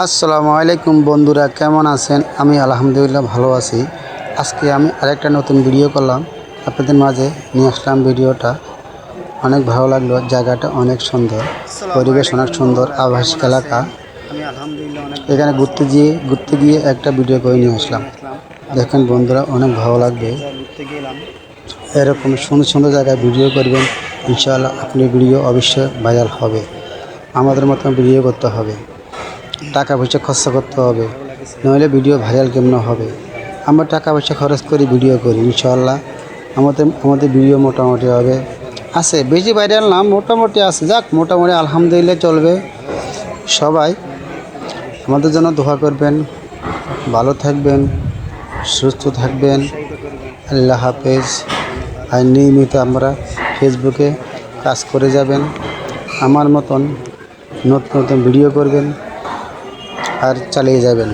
আসসালামু আলাইকুম বন্ধুরা, কেমন আছেন? আমি আলহামদুলিল্লাহ ভালো আছি। আজকে আমি আরেকটা নতুন ভিডিও করলাম, আপনাদের মাঝে নিয়ে আসলাম। ভিডিওটা অনেক ভালো লাগলো, জায়গাটা অনেক সুন্দর, পরিবেশ অনেক সুন্দর, আবাসিক এলাকা। এখানে ঘুরতে গিয়ে একটা ভিডিও করে নিয়ে আসলাম। দেখেন বন্ধুরা, অনেক ভালো লাগবে। এরকম সুন্দর সুন্দর জায়গায় ভিডিও করবেন, ইনশাআল্লাহ আপনি ভিডিও অবশ্যই ভাইরাল হবে। আমাদের মতন ভিডিও করতে হবে, টাকা পয়সা খরচা করতে হবে, নইলে ভিডিও ভাইরাল কেমন হবে। আমরা টাকা পয়সা খরচ করি, ভিডিও করি, ইনশাআল্লাহ আমাদের ভিডিও মোটামুটি হবে। আছে, বেশি ভাইরাল না, মোটামুটি আছে। যাক, মোটামুটি আলহামদুলিল্লাহ চলবে। সবাই আমাদের জন্য দোয়া করবেন, ভালো থাকবেন, সুস্থ থাকবেন। আল্লাহ হাফেজ। আর নিয়মিত আমরা ফেসবুকে কাজ করে যাবেন, আমার মতন নতুন নতুন ভিডিও করবেন আর চালিয়ে যাবেন।